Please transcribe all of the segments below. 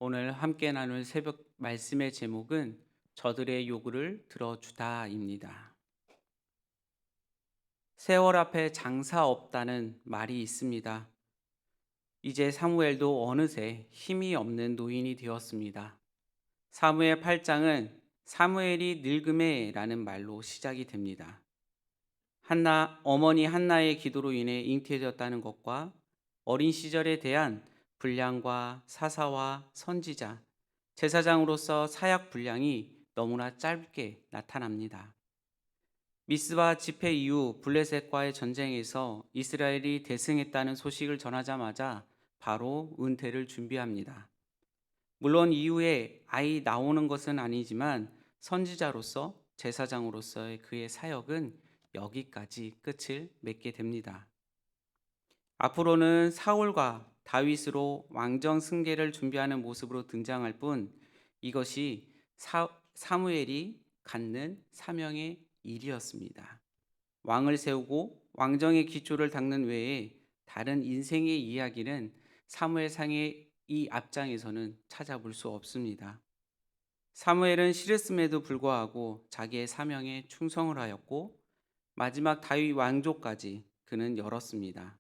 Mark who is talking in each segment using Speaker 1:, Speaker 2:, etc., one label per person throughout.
Speaker 1: 오늘 함께 나눌 새벽 말씀의 제목은 저들의 요구를 들어주다입니다. 세월 앞에 장사 없다는 말이 있습니다. 이제 사무엘도 어느새 힘이 없는 노인이 되었습니다. 사무엘 8장은 사무엘이 늙음에라는 말로 시작이 됩니다. 어머니 한나의 기도로 인해 잉태되었다는 것과 어린 시절에 대한 분량과 사사와 선지자, 제사장으로서 사역 분량이 너무나 짧게 나타납니다. 미스바 집회 이후 블레셋과의 전쟁에서 이스라엘이 대승했다는 소식을 전하자마자 바로 은퇴를 준비합니다. 물론 이후에 아이 나오는 것은 아니지만 선지자로서 제사장으로서의 그의 사역은 여기까지 끝을 맺게 됩니다. 앞으로는 사울과 다윗으로 왕정 승계를 준비하는 모습으로 등장할 뿐 이것이 사무엘이 갖는 사명의 일이었습니다. 왕을 세우고 왕정의 기초를 닦는 외에 다른 인생의 이야기는 사무엘상의 이 앞장에서는 찾아볼 수 없습니다. 사무엘은 싫었음에도 불구하고 자기의 사명에 충성을 하였고 마지막 다윗 왕조까지 그는 열었습니다.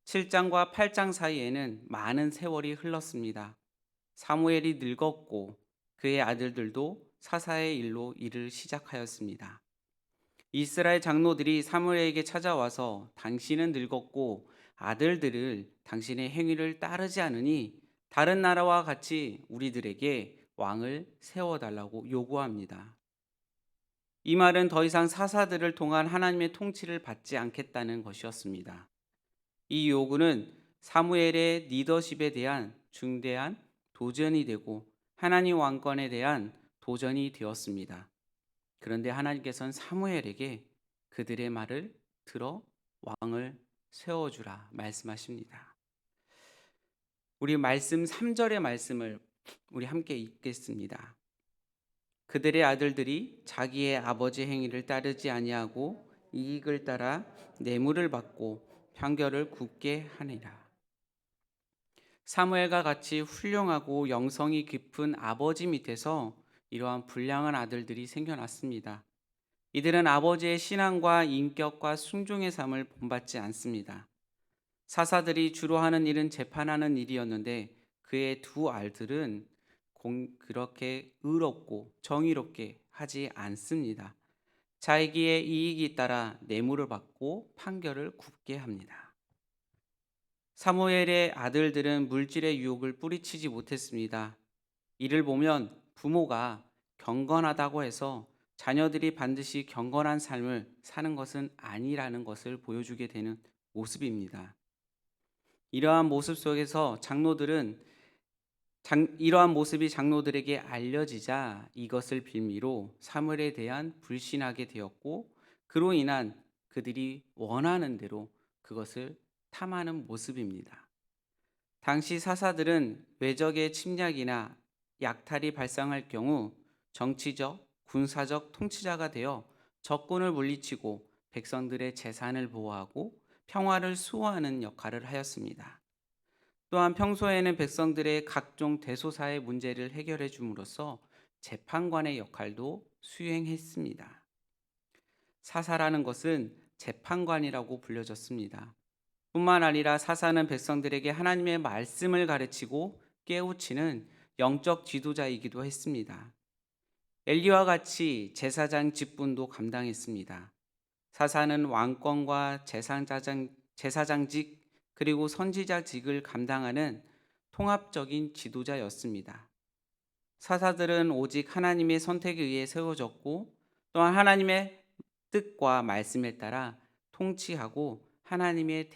Speaker 1: 7장과 8장 사이에는 많은 세월이 흘렀습니다. 사무엘이 늙었고 그의 아들들도 사사의 일로 일을 시작하였습니다. 이스라엘 장로들이 사무엘에게 찾아와서 당신은 늙었고 아들들을 당신의 행위를 따르지 않으니 다른 나라와 같이 우리들에게 왕을 세워달라고 요구합니다. 이 말은 더 이상 사사들을 통한 하나님의 통치를 받지 않겠다는 것이었습니다. 이 요구는 사무엘의 리더십에 대한 중대한 도전이 되고 하나님 왕권에 대한 도전이 되었습니다. 그런데 하나님께서는 사무엘에게 그들의 말을 들어 왕을 세워주라 말씀하십니다. 우리 말씀 3절의 말씀을 우리 함께 읽겠습니다. 그들의 아들들이 자기의 아버지 행위를 따르지 아니하고 이익을 따라 뇌물을 받고 판결을 굽게 하니라. 사무엘과 같이 훌륭하고 영성이 깊은 아버지 밑에서 이러한 불량한 아들들이 생겨났습니다. 이들은 아버지의 신앙과 인격과 순종의 삶을 본받지 않습니다. 사사들이 주로 하는 일은 재판하는 일이었는데 그의 두 아들은 그렇게 의롭고 정의롭게 하지 않습니다. 자기의 이익이 따라 뇌물을 받고 판결을 굽게 합니다. 사무엘의 아들들은 물질의 유혹을 뿌리치지 못했습니다. 이를 보면 부모가 경건하다고 해서 자녀들이 반드시 경건한 삶을 사는 것은 아니라는 것을 보여주게 되는 모습입니다. 이러한 모습 속에서 이러한 모습이 장로들에게 알려지자 이것을 빌미로 사무엘에 대한 불신하게 되었고 그로 인한 그들이 원하는 대로 그것을 탐하는 모습입니다. 당시 사사들은 외적의 침략이나 약탈이 발생할 경우 정치적, 군사적 통치자가 되어 적군을 물리치고 백성들의 재산을 보호하고 평화를 수호하는 역할을 하였습니다. 또한 평소에는 백성들의 각종 대소사의 문제를 해결해 줌으로써 재판관의 역할도 수행했습니다. 사사라는 것은 재판관이라고 불려졌습니다. 뿐만 아니라 사사는 백성들에게 하나님의 말씀을 가르치고 깨우치는 영적 지도자이기도 했습니다. 엘리와 같이 제사장 직분도 감당했습니다. 사사는 왕권과 제사장직 그리고 선지자직을 감당하는 통합적인 지도자였습니다. 사사들은 오직 하나님의 선택에 의해 세워졌고 또한 하나님의 뜻과 말씀에 따라 통치하고 하나님의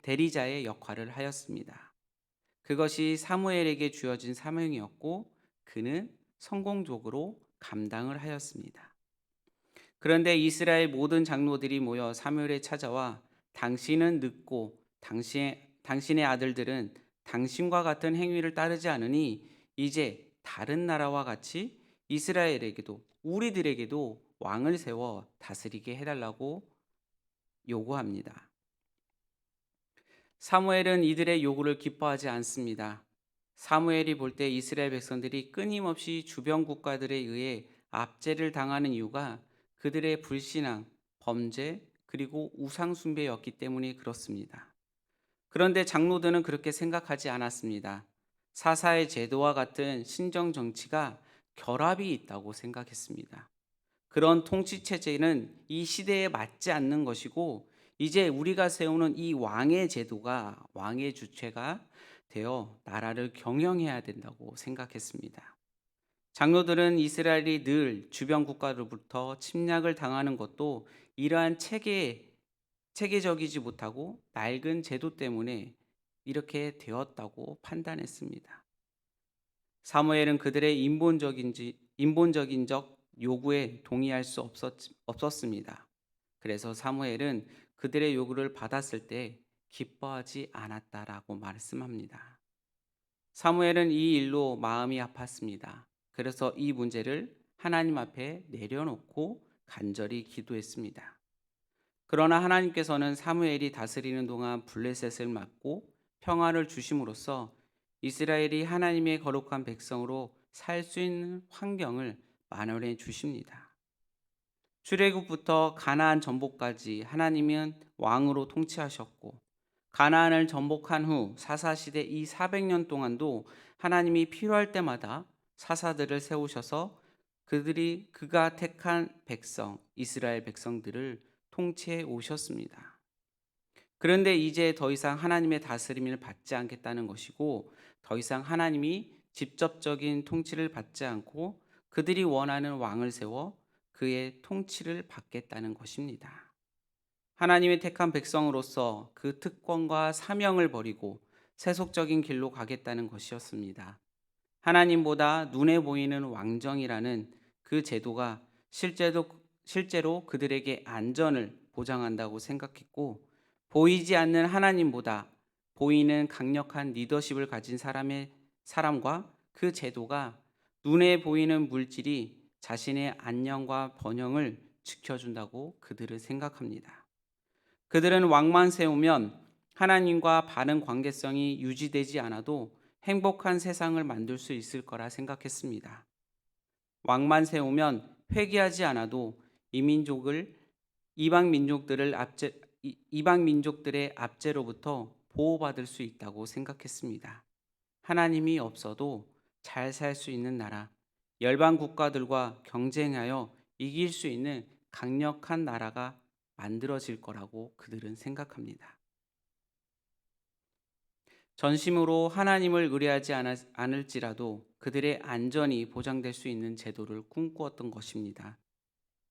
Speaker 1: 대리자의 역할을 하였습니다. 그것이 사무엘에게 주어진 사명이었고 그는 성공적으로 감당을 하였습니다. 그런데 이스라엘 모든 장로들이 모여 사무엘에 찾아와 당신은 늙고 당신의 아들들은 당신과 같은 행위를 따르지 않으니 이제 다른 나라와 같이 이스라엘에게도 우리들에게도 왕을 세워 다스리게 해달라고 요구합니다. 사무엘은 이들의 요구를 기뻐하지 않습니다. 사무엘이 볼 때 이스라엘 백성들이 끊임없이 주변 국가들에 의해 압제를 당하는 이유가 그들의 불신앙, 범죄, 그리고 우상 숭배였기 때문에 그렇습니다. 그런데 장로들은 그렇게 생각하지 않았습니다. 사사의 제도와 같은 신정 정치가 결합이 있다고 생각했습니다. 그런 통치 체제는 이 시대에 맞지 않는 것이고, 이제 우리가 세우는 이 왕의 제도가 왕의 주체가 되어 나라를 경영해야 된다고 생각했습니다. 장로들은 이스라엘이 늘 주변 국가로부터 침략을 당하는 것도 이러한 체계적이지 못하고 낡은 제도 때문에 이렇게 되었다고 판단했습니다. 사무엘은 그들의 인본적인적 요구에 동의할 수 없었습니다. 그래서 사무엘은 그들의 요구를 받았을 때 기뻐하지 않았다라고 말씀합니다. 사무엘은 이 일로 마음이 아팠습니다. 그래서 이 문제를 하나님 앞에 내려놓고 간절히 기도했습니다. 그러나 하나님께서는 사무엘이 다스리는 동안 블레셋을 막고 평화를 주심으로써 이스라엘이 하나님의 거룩한 백성으로 살 수 있는 환경을 마련해 주십니다. 출애굽부터 가나안 전복까지 하나님은 왕으로 통치하셨고, 가나안을 전복한 후 사사시대 이 400년 동안도 하나님이 필요할 때마다 사사들을 세우셔서 그가 택한 백성, 이스라엘 백성들을 통치해 오셨습니다. 그런데 이제 더 이상 하나님의 다스림을 받지 않겠다는 것이고, 더 이상 하나님이 직접적인 통치를 받지 않고 그들이 원하는 왕을 세워 그의 통치를 받겠다는 것입니다. 하나님의 택한 백성으로서 그 특권과 사명을 버리고 세속적인 길로 가겠다는 것이었습니다. 하나님보다 눈에 보이는 왕정이라는 그 제도가 실제로 그들에게 안전을 보장한다고 생각했고, 보이지 않는 하나님보다 보이는 강력한 리더십을 가진 사람과 그 제도가 눈에 보이는 물질이 자신의 안녕과 번영을 지켜준다고 그들은 생각합니다. 그들은 왕만 세우면 하나님과 바른 관계성이 유지되지 않아도 행복한 세상을 만들 수 있을 거라 생각했습니다. 왕만 세우면 회개하지 않아도 이방 민족들을 이방 민족들의 압제로부터 보호받을 수 있다고 생각했습니다. 하나님이 없어도 잘 살 수 있는 나라, 열방 국가들과 경쟁하여 이길 수 있는 강력한 나라가 만들어질 거라고 그들은 생각합니다. 전심으로 하나님을 의뢰하지 않을지라도 그들의 안전이 보장될 수 있는 제도를 꿈꾸었던 것입니다.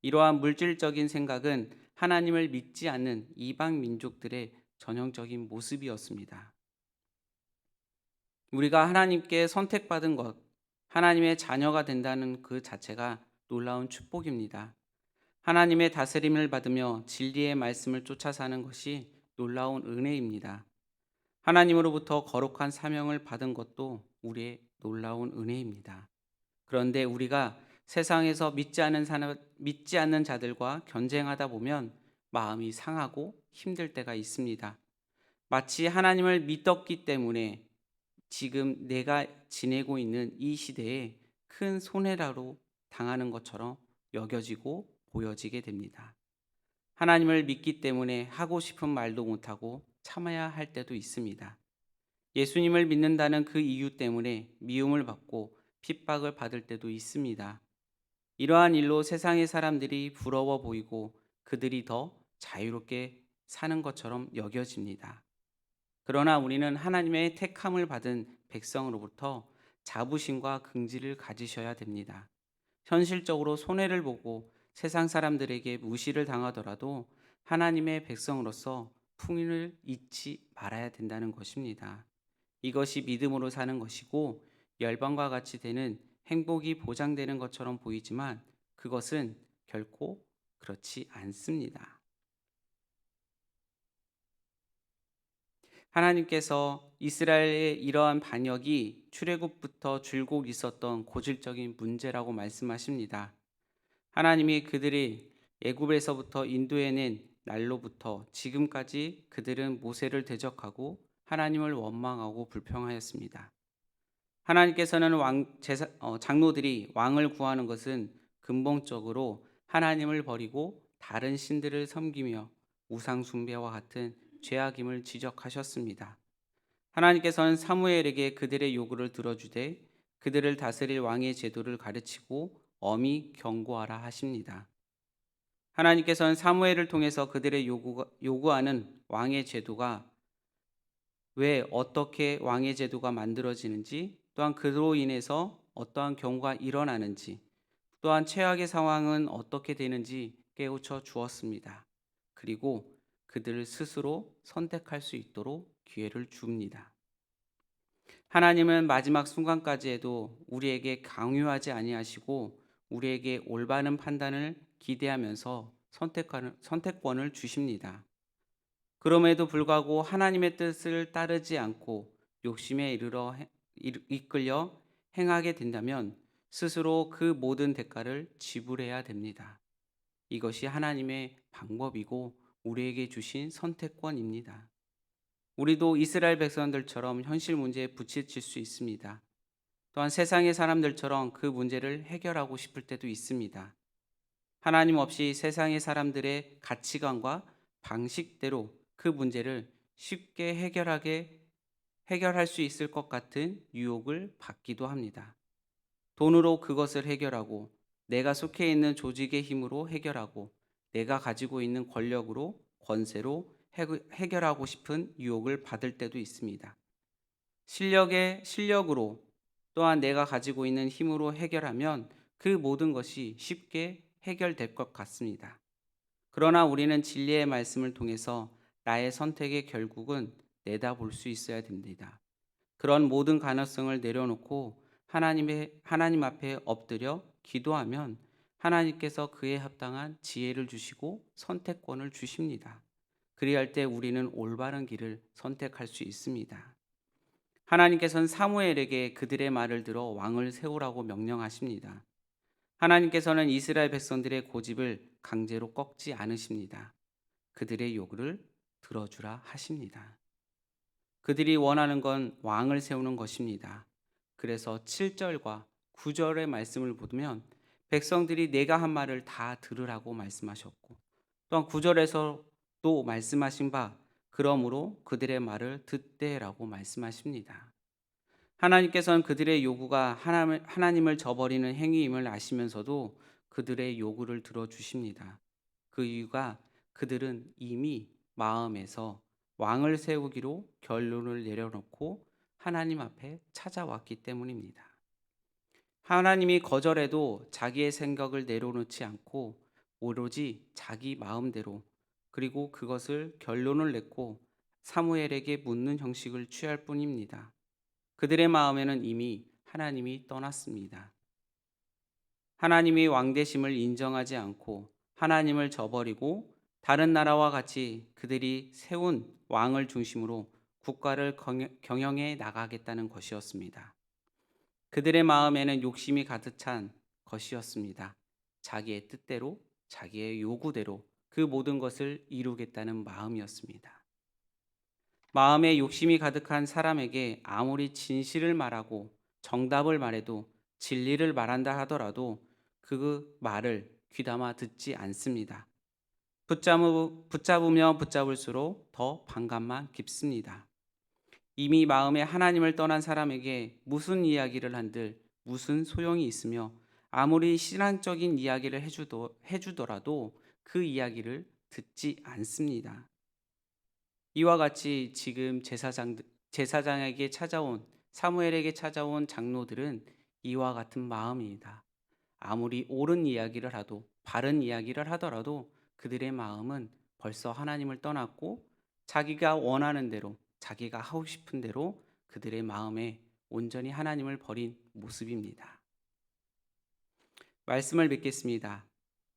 Speaker 1: 이러한 물질적인 생각은 하나님을 믿지 않는 이방 민족들의 전형적인 모습이었습니다. 우리가 하나님께 선택받은 것, 하나님의 자녀가 된다는 그 자체가 놀라운 축복입니다. 하나님의 다스림을 받으며 진리의 말씀을 쫓아 사는 것이 놀라운 은혜입니다. 하나님으로부터 거룩한 사명을 받은 것도 우리의 놀라운 은혜입니다. 그런데 우리가 세상에서 믿지 않는 자들과 경쟁하다 보면 마음이 상하고 힘들 때가 있습니다. 마치 하나님을 믿었기 때문에 지금 내가 지내고 있는 이 시대에 큰 손해라로 당하는 것처럼 여겨지고 보여지게 됩니다. 하나님을 믿기 때문에 하고 싶은 말도 못하고 참아야 할 때도 있습니다. 예수님을 믿는다는 그 이유 때문에 미움을 받고 핍박을 받을 때도 있습니다. 이러한 일로 세상의 사람들이 부러워 보이고 그들이 더 자유롭게 사는 것처럼 여겨집니다. 그러나 우리는 하나님의 택함을 받은 백성으로부터 자부심과 긍지를 가지셔야 됩니다. 현실적으로 손해를 보고 세상 사람들에게 무시를 당하더라도 하나님의 백성으로서 풍요를 잊지 말아야 된다는 것입니다. 이것이 믿음으로 사는 것이고 열방과 같이 되는 행복이 보장되는 것처럼 보이지만 그것은 결코 그렇지 않습니다. 하나님께서 이스라엘의 이러한 반역이 출애굽부터 줄곧 있었던 고질적인 문제라고 말씀하십니다. 하나님이 그들이 애굽에서부터 인도해낸 날로부터 지금까지 그들은 모세를 대적하고 하나님을 원망하고 불평하였습니다. 하나님께서는 장로들이 왕을 구하는 것은 근본적으로 하나님을 버리고 다른 신들을 섬기며 우상 숭배와 같은 죄악임을 지적하셨습니다. 하나님께서는 사무엘에게 그들의 요구를 들어주되 그들을 다스릴 왕의 제도를 가르치고 엄히 경고하라 하십니다. 하나님께서는 사무엘을 통해서 그들의 요구하는 왕의 제도가 왜 어떻게 왕의 제도가 만들어지는지, 또한 그로 인해서 어떠한 경우가 일어나는지, 또한 최악의 상황은 어떻게 되는지 깨우쳐 주었습니다. 그리고 그들을 스스로 선택할 수 있도록 기회를 줍니다. 하나님은 마지막 순간까지에도 우리에게 강요하지 아니하시고 우리에게 올바른 판단을 기대하면서 선택권을 주십니다. 그럼에도 불구하고 하나님의 뜻을 따르지 않고 욕심에 이끌려 행하게 된다면 스스로 그 모든 대가를 지불해야 됩니다. 이것이 하나님의 방법이고 우리에게 주신 선택권입니다. 우리도 이스라엘 백성들처럼 현실 문제에 부딪힐 수 있습니다. 또한 세상의 사람들처럼 그 문제를 해결하고 싶을 때도 있습니다. 하나님 없이 세상의 사람들의 가치관과 방식대로 그 문제를 쉽게 해결할 수 있을 것 같은 유혹을 받기도 합니다. 돈으로 그것을 해결하고, 내가 속해 있는 조직의 힘으로 해결하고, 내가 가지고 있는 권세로 해결하고 싶은 유혹을 받을 때도 있습니다. 실력으로, 또한 내가 가지고 있는 힘으로 해결하면 그 모든 것이 쉽게 해결될 것 같습니다. 그러나 우리는 진리의 말씀을 통해서 나의 선택의 결국은 내다볼 수 있어야 됩니다. 그런 모든 가능성을 내려놓고 하나님 앞에 엎드려 기도하면 하나님께서 그에 합당한 지혜를 주시고 선택권을 주십니다. 그리할 때 우리는 올바른 길을 선택할 수 있습니다. 하나님께서는 사무엘에게 그들의 말을 들어 왕을 세우라고 명령하십니다. 하나님께서는 이스라엘 백성들의 고집을 강제로 꺾지 않으십니다. 그들의 요구를 들어주라 하십니다. 그들이 원하는 건 왕을 세우는 것입니다. 그래서 7절과 9절의 말씀을 보면 백성들이 내가 한 말을 다 들으라고 말씀하셨고, 또한 9절에서 또 말씀하신 바 그러므로 그들의 말을 듣되라고 말씀하십니다. 하나님께서는 그들의 요구가 하나님을 저버리는 행위임을 아시면서도 그들의 요구를 들어주십니다. 그 이유가 그들은 이미 마음에서 왕을 세우기로 결론을 내려놓고 하나님 앞에 찾아왔기 때문입니다. 하나님이 거절해도 자기의 생각을 내려놓지 않고 오로지 자기 마음대로, 그리고 그것을 결론을 냈고 사무엘에게 묻는 형식을 취할 뿐입니다. 그들의 마음에는 이미 하나님이 떠났습니다. 하나님이 왕되심을 인정하지 않고 하나님을 저버리고 다른 나라와 같이 그들이 세운 왕을 중심으로 국가를 경영해 나가겠다는 것이었습니다. 그들의 마음에는 욕심이 가득 찬 것이었습니다. 자기의 뜻대로, 자기의 요구대로 그 모든 것을 이루겠다는 마음이었습니다. 마음에 욕심이 가득한 사람에게 아무리 진실을 말하고 정답을 말해도, 진리를 말한다 하더라도 그 말을 귀담아 듣지 않습니다. 붙잡으면 붙잡을수록 더 반감만 깊습니다. 이미 마음에 하나님을 떠난 사람에게 무슨 이야기를 한들 무슨 소용이 있으며, 아무리 신앙적인 이야기를 해주더라도 그 이야기를 듣지 않습니다. 이와 같이 지금 제사장에게 사무엘에게 찾아온 장로들은 이와 같은 마음입니다. 아무리 옳은 이야기를 바른 이야기를 하더라도 그들의 마음은 벌써 하나님을 떠났고 자기가 원하는 대로, 자기가 하고 싶은 대로 그들의 마음에 온전히 하나님을 버린 모습입니다. 말씀을 뵙겠습니다.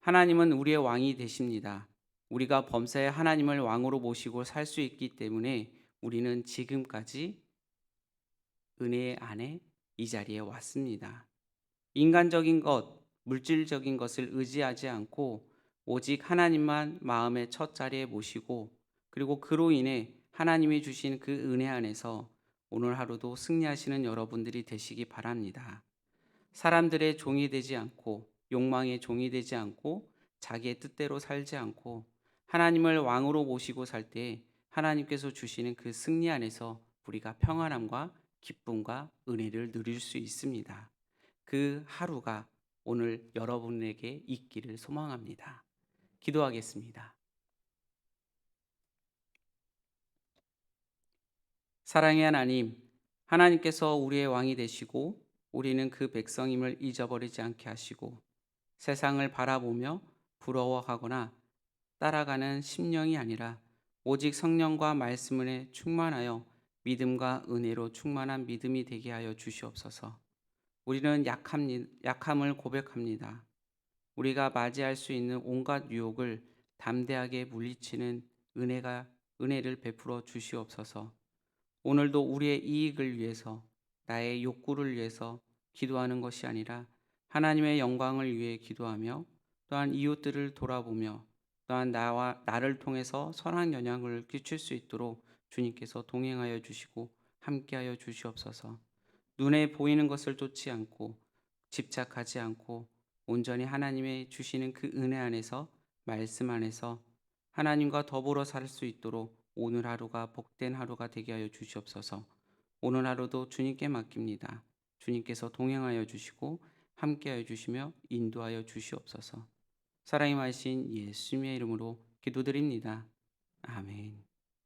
Speaker 1: 하나님은 우리의 왕이 되십니다. 우리가 범사에 하나님을 왕으로 모시고 살 수 있기 때문에 우리는 지금까지 은혜 안에 이 자리에 왔습니다. 인간적인 것, 물질적인 것을 의지하지 않고 오직 하나님만 마음의 첫 자리에 모시고, 그리고 그로 인해 하나님이 주신 그 은혜 안에서 오늘 하루도 승리하시는 여러분들이 되시기 바랍니다. 사람들의 종이 되지 않고 욕망의 종이 되지 않고 자기의 뜻대로 살지 않고 하나님을 왕으로 모시고 살 때 하나님께서 주시는 그 승리 안에서 우리가 평안함과 기쁨과 은혜를 누릴 수 있습니다. 그 하루가 오늘 여러분에게 있기를 소망합니다. 기도하겠습니다. 사랑의 하나님, 하나님께서 우리의 왕이 되시고 우리는 그 백성임을 잊어버리지 않게 하시고 세상을 바라보며 부러워하거나 따라가는 심령이 아니라 오직 성령과 말씀에 충만하여 믿음과 은혜로 충만한 믿음이 되게 하여 주시옵소서. 우리는 약함을 고백합니다. 우리가 맞이할 수 있는 온갖 유혹을 담대하게 물리치는 은혜를 베풀어 주시옵소서. 오늘도 우리의 이익을 위해서 나의 욕구를 위해서 기도하는 것이 아니라 하나님의 영광을 위해 기도하며 또한 이웃들을 돌아보며 또한 나를 통해서 선한 영향을 끼칠 수 있도록 주님께서 동행하여 주시고 함께하여 주시옵소서. 눈에 보이는 것을 쫓지 않고 집착하지 않고 온전히 하나님의 주시는 그 은혜 안에서 말씀 안에서 하나님과 더불어 살 수 있도록 오늘 하루가 복된 하루가 되게 하여 주시옵소서. 오늘 하루도 주님께 맡깁니다. 주님께서 동행하여 주시고 함께하여 주시며 인도하여 주시옵소서. 사랑이 많으신 예수님의 이름으로 기도드립니다. 아멘.